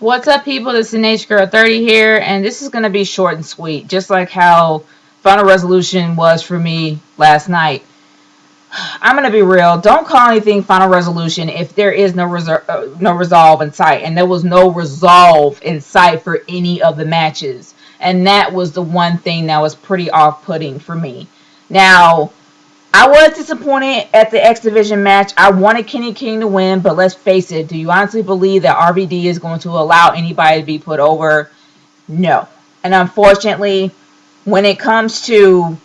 What's up, people? This is Nate Girl 30 here, and this is going to be short and sweet, just like how Final Resolution was for me last night. I'm going to be real. Don't call anything Final Resolution if there is no resolve in sight, and there was no resolve in sight for any of the matches, and that was the one thing that was pretty off-putting for me. Now, I was disappointed at the X Division match. I wanted Kenny King to win, but let's face it, do you honestly believe that RVD is going to allow anybody to be put over? No. And unfortunately, when it comes to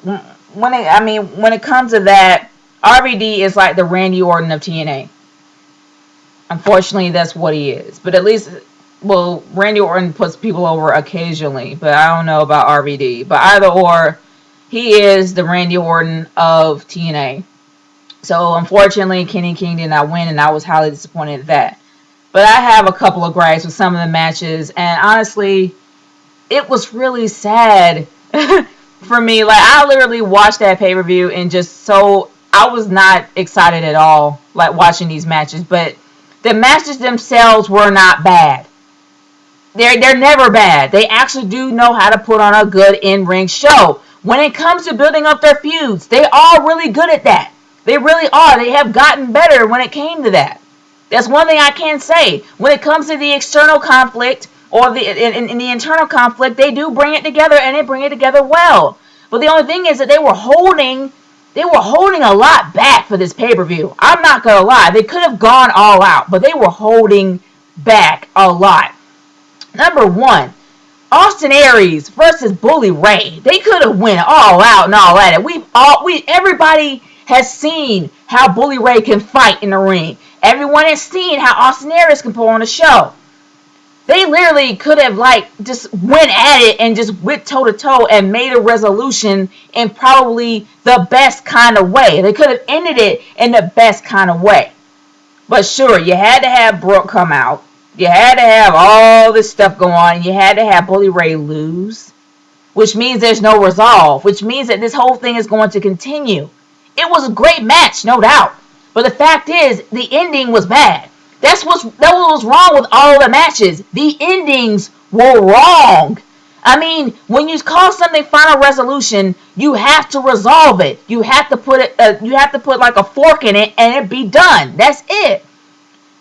when it comes to that, RVD is like the Randy Orton of TNA. Unfortunately, that's what he is. But at least, well, Randy Orton puts people over occasionally, but I don't know about RVD. But either or, he is the Randy Orton of TNA. So, unfortunately, Kenny King did not win, and I was highly disappointed at that. But I have a couple of gripes with some of the matches, and honestly, it was really sad for me. Like, I literally watched that pay-per-view and I was not excited at all, like, watching these matches. But the matches themselves were not bad. They're never bad. They actually do know how to put on a good in-ring show. When it comes to building up their feuds, they are really good at that. They really are. They have gotten better when it came to that. That's one thing I can say. When it comes to the external conflict or in the internal conflict, they do bring it together, and they bring it together well. But the only thing is that they were holding a lot back for this pay-per-view. I'm not going to lie. They could have gone all out, but they were holding back a lot. Number one, Austin Aries versus Bully Ray. They could have went all out and all at it. Everybody has seen how Bully Ray can fight in the ring. Everyone has seen how Austin Aries can put on a show. They literally could have just went at it and just went toe to toe and made a resolution in probably the best kind of way. They could have ended it in the best kind of way. But sure, you had to have Brooke come out. You had to have all this stuff go on. You had to have Bully Ray lose, which means there's no resolve, which means that this whole thing is going to continue. It was a great match, no doubt. But the fact is, the ending was bad. That was wrong with all the matches. The endings were wrong. I mean, when you call something Final Resolution, you have to resolve it. You have to put it. You have to put like a fork in it, and it be done. That's it.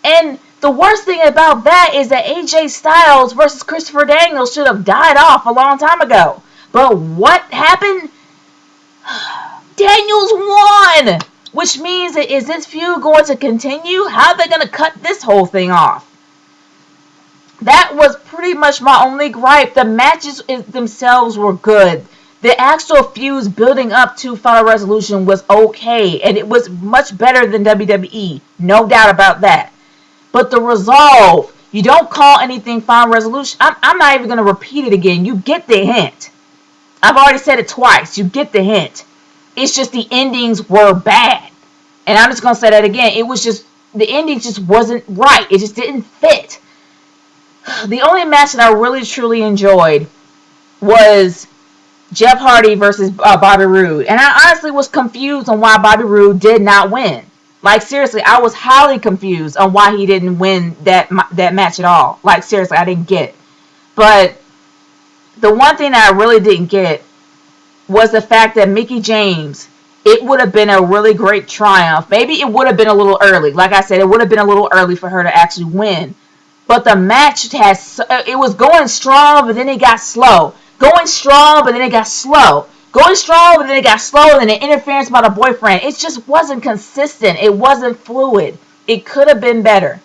And the worst thing about that is that AJ Styles versus Christopher Daniels should have died off a long time ago. But what happened? Daniels won! Which means that is this feud going to continue? How are they going to cut this whole thing off? That was pretty much my only gripe. The matches themselves were good. The actual feuds building up to Final Resolution was okay. And it was much better than WWE. No doubt about that. But the resolve, you don't call anything Final Resolution. I'm not even going to repeat it again. You get the hint. I've already said it twice. You get the hint. It's just the endings were bad. And I'm just going to say that again. It was just, the ending just wasn't right. It just didn't fit. The only match that I really truly enjoyed was Jeff Hardy versus Bobby Roode. And I honestly was confused on why Bobby Roode did not win. Like, seriously, I was highly confused on why he didn't win that match at all. Like, seriously, I didn't get it. But the one thing that I really didn't get was the fact that Mickie James, it would have been a really great triumph. Maybe it would have been a little early. Like I said, it would have been a little early for her to actually win. But the match it was going strong, but then it got slow. Going strong, but then it got slow. Going strong, but then it got slow, and then the interference by the boyfriend. It just wasn't consistent. It wasn't fluid. It could have been better.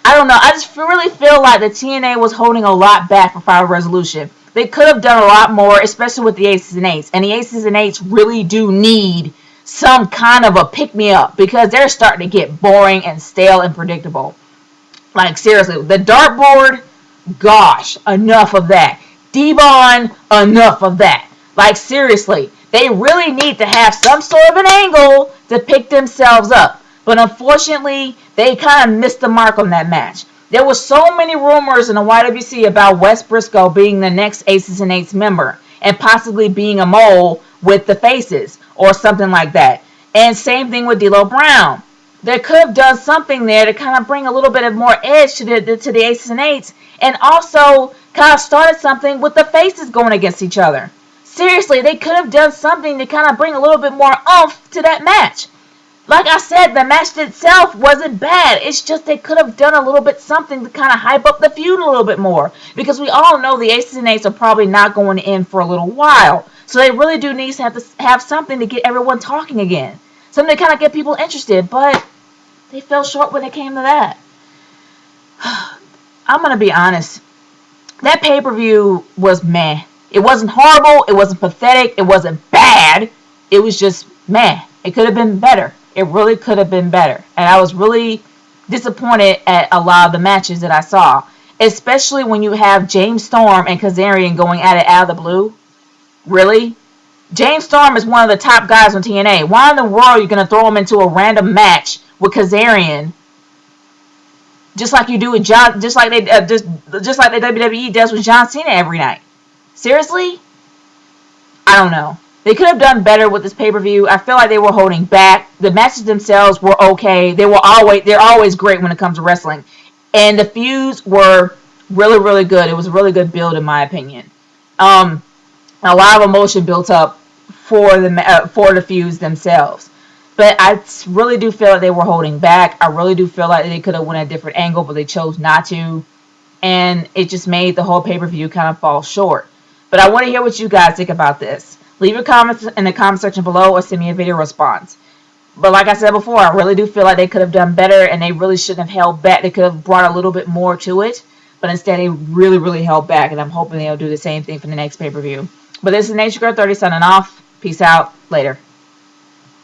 I don't know. I just really feel like the TNA was holding a lot back for Final Resolution. They could have done a lot more, especially with the Aces and Eights. And the Aces and Eights really do need some kind of a pick-me-up because they're starting to get boring and stale and predictable. Like, seriously, the dartboard, gosh, enough of that. D-Von, enough of that. Like, seriously, they really need to have some sort of an angle to pick themselves up. But unfortunately, they kind of missed the mark on that match. There were so many rumors in the YWC about Wes Briscoe being the next Aces and Eights member and possibly being a mole with the Faces or something like that. And same thing with D'Lo Brown. They could have done something there to kind of bring a little bit of more edge to the Aces and Eights, and also kind of started something with the faces going against each other. Seriously, they could have done something to kind of bring a little bit more oomph to that match. Like I said, the match itself wasn't bad. It's just they could have done a little bit something to kind of hype up the feud a little bit more. Because we all know the Aces and Eights are probably not going in for a little while. So they really do need to have something to get everyone talking again. Something to kind of get people interested. But they fell short when it came to that. I'm going to be honest. That pay-per-view was meh. It wasn't horrible. It wasn't pathetic. It wasn't bad. It was just meh. It could have been better. It really could have been better. And I was really disappointed at a lot of the matches that I saw. Especially when you have James Storm and Kazarian going at it out of the blue. Really? James Storm is one of the top guys on TNA. Why in the world are you going to throw him into a random match with Kazarian? Just like you do with John, just like the WWE does with John Cena every night. Seriously? I don't know. They could have done better with this pay-per-view. I feel like they were holding back. The matches themselves were okay. They're always great when it comes to wrestling. And the feuds were really, really good. It was a really good build in my opinion. A lot of emotion built up for the feuds themselves. But I really do feel like they were holding back. I really do feel like they could have went a different angle, but they chose not to. And it just made the whole pay-per-view kind of fall short. But I want to hear what you guys think about this. Leave your comments in the comment section below or send me a video response. But like I said before, I really do feel like they could have done better and they really shouldn't have held back. They could have brought a little bit more to it. But instead, they really, really held back. And I'm hoping they'll do the same thing for the next pay-per-view. But this is Nature Girl 30 signing off. Peace out. Later.